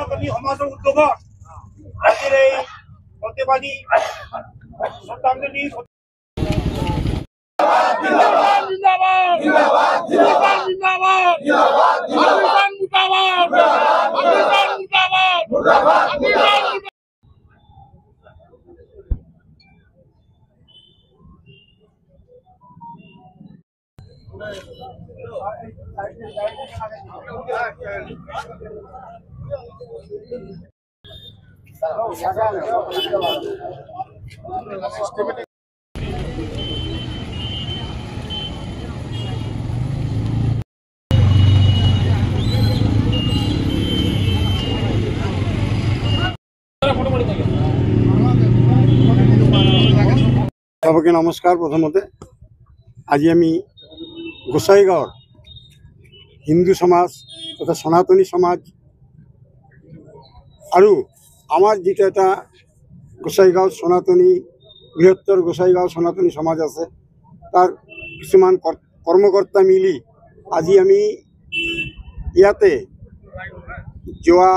সনাতনী সমাজৰ উদ্যোগত আজিৰ এই প্ৰতিবাদী শ্ৰদ্ধাঞ্জলি সবকে নমস্কাৰ। প্ৰথমতে আজি আমি গোসাইগাঁৱৰ হিন্দু সমাজ তথা সনাতনী সমাজ আৰু আমাৰ যিটো এটা গোসাইগাঁও সনাতনী বৃহত্তৰ গোসাইগাঁও সনাতনী সমাজ আছে তাৰ কিছুমান কৰ্মকৰ্তা মিলি আজি আমি ইয়াতে যোৱা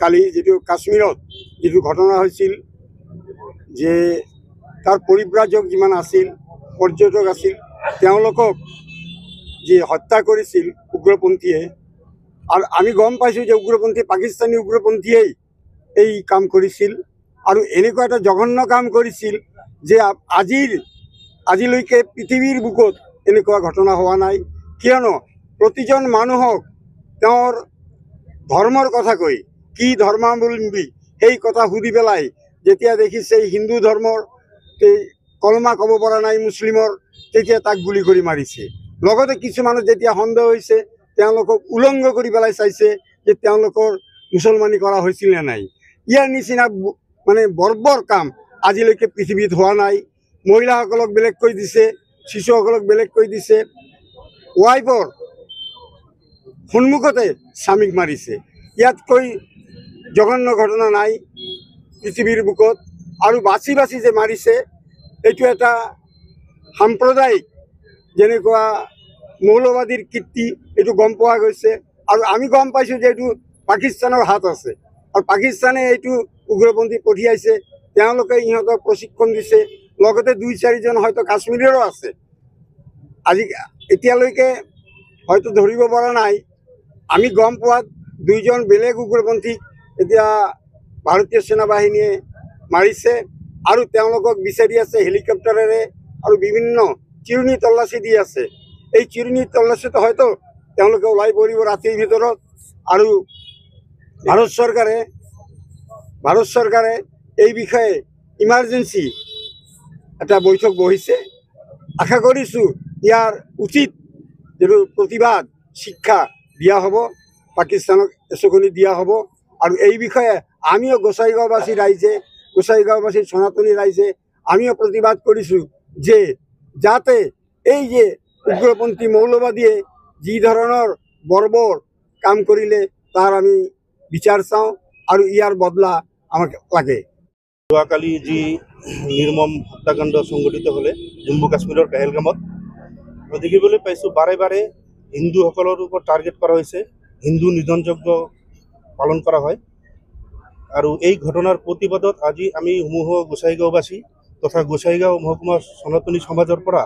কালি যিটো কাশ্মীৰত যিটো ঘটনা হৈছিল যে তাৰ পৰিব্ৰাজক যিমান আছিল পৰ্যটক আছিল তেওঁলোকক যি হত্যা কৰিছিল উগ্ৰপন্থীয়ে, আৰু আমি গম পাইছোঁ যে উগ্ৰপন্থী পাকিস্তানী উগ্ৰপন্থীয়েই এই কাম কৰিছিল আৰু এনেকুৱা এটা জঘন্য কাম কৰিছিল যে আজিলৈকে পৃথিৱীৰ বুকুত এনেকুৱা ঘটনা হোৱা নাই। কিয়নো প্ৰতিজন মানুহক তেওঁৰ ধৰ্মৰ কথা কৈ কি ধৰ্মাৱলম্বী সেই কথা সুধি পেলাই যেতিয়া দেখিছে হিন্দু ধৰ্মৰ কলমা ক'ব পৰা নাই মুছলিমৰ, তেতিয়া তাক গুলি কৰি মাৰিছে। লগতে কিছুমানৰ যেতিয়া সন্দেহ হৈছে তেওঁলোকক উলংঘ কৰি পেলাই চাইছে যে তেওঁলোকৰ মুছলমানী কৰা হৈছিল নে নাই। ইয়াৰ নিচিনা মানে বৰ্বৰ কাম আজিলৈকে পৃথিৱীত হোৱা নাই। মহিলাসকলক বেলেগকৈ দিছে, শিশুসকলক বেলেগকৈ দিছে, ৱাইফৰ সন্মুখতে স্বামীক মাৰিছে। ইয়াতকৈ জঘন্য ঘটনা নাই পৃথিৱীৰ বুকত। আৰু বাছি বাছি যে মাৰিছে এইটো এটা সাম্প্ৰদায়িক যেনেকুৱা মৌলবাদীৰ কীৰ্তি এইটো গম পোৱা গৈছে। আৰু আমি গম পাইছোঁ যে এইটো পাকিস্তানৰ হাত আছে আৰু পাকিস্তানে এইটো উগ্ৰপন্থী পঠিয়াইছে, তেওঁলোকে ইহঁতক প্ৰশিক্ষণ দিছে। লগতে 2-4জন হয়তো কাশ্মীৰৰো আছে। এতিয়ালৈকে হয়তো ধৰিব পৰা নাই। আমি গম পোৱাত 2জন বেলেগ উগ্ৰপন্থীক এতিয়া ভাৰতীয় সেনাবাহিনীয়ে মাৰিছে আৰু তেওঁলোকক বিচাৰি আছে হেলিকপ্টাৰেৰে আৰু বিভিন্ন চিৰণি তল্লাচী দি আছে। এই চিৰণি তল্লাচীত হয়তো তেওঁলোকে ওলাই পৰিব ৰাতিৰ ভিতৰত। আৰু ভাৰত চৰকাৰে এই বিষয়ে ইমাৰ্জেঞ্চি এটা বৈঠক বহিছে। আশা কৰিছোঁ ইয়াৰ উচিত যিটো প্ৰতিবাদ শিক্ষা দিয়া হ'ব, পাকিস্তানক এচকনি দিয়া হ'ব। আৰু এই বিষয়ে আমিও গোসাইগাঁওবাসী ৰাইজে, গোসাইগাঁওবাসী সনাতনী ৰাইজে আমিও প্ৰতিবাদ কৰিছোঁ যে যাতে এই যে উগ্ৰপন্থী মৌলবাদীয়ে যি ধৰণৰ বৰ্বৰ কাম কৰিলে তাৰ আমি বিচাৰ চাওঁ আৰু ইয়াৰ বদলা আমাক লাগে। যোৱাকালি যি নিৰ্মম হত্যাকাণ্ড সংঘটিত হ'লে জম্মু কাশ্মীৰৰ পেহেলগামত দেখিবলৈ পাইছোঁ বাৰে বাৰে হিন্দুসকলৰ ওপৰত টাৰ্গেট কৰা হৈছে, হিন্দু নিধনযজ্ঞ পালন কৰা হয়। আৰু এই ঘটনাৰ প্ৰতিবাদত আজি আমি সমূহ গোসাইগাঁওবাসী তথা গোসাইগাঁও মহকুমা সনাতনী সমাজৰ পৰা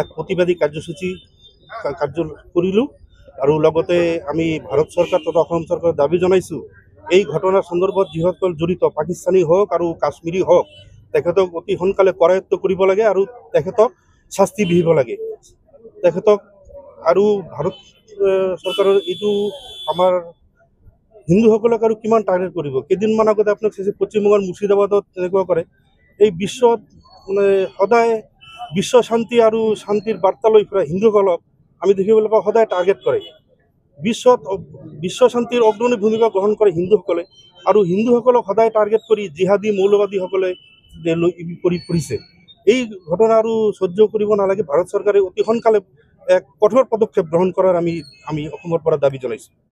এক প্ৰতিবাদী কাৰ্যসূচী কৰিলোঁ। আৰু লগতে আমি ভাৰত চৰকাৰ তথা অসম চৰকাৰৰ দাবী জনাইছোঁ এই ঘটনাৰ সন্দৰ্ভত যিসকল জড়িত পাকিস্তানী হওক আৰু কাশ্মীৰী হওক তেখেতক অতি সোনকালে কৰায়ত্ব কৰিব লাগে আৰু তেখেতক শাস্তি বিহিব লাগে তেখেতক। আৰু ভাৰত চৰকাৰৰ এইটো আমাৰ হিন্দুসকলক আৰু কিমান টাৰ্গেট কৰিব। কেইদিনমান আগতে আপোনাক চাইছে পশ্চিমবংগৰ মুৰ্ছিদাবাদত তেনেকুৱা কৰে। এই বিশ্বত মানে সদায় বিশ্ব শান্তি আৰু শান্তিৰ বাৰ্তা লৈ ফুৰা হিন্দুসকলক আমি দেখিবলৈ পাওঁ সদায় টাৰ্গেট কৰে। বিশ্ব শান্তিৰ অগ্ৰণী ভূমিকা গ্ৰহণ কৰে হিন্দুসকলে, আৰু হিন্দুসকলক সদায় টাৰ্গেট কৰি জিহাদী মৌলবাদীসকলে কৰি ফুৰিছে। এই ঘটনা আৰু সহ্য কৰিব নালাগে। ভাৰত চৰকাৰে অতি সোনকালে এক কঠোৰ পদক্ষেপ গ্ৰহণ কৰাৰ আমি অসমৰ পৰা দাবী জনাইছোঁ।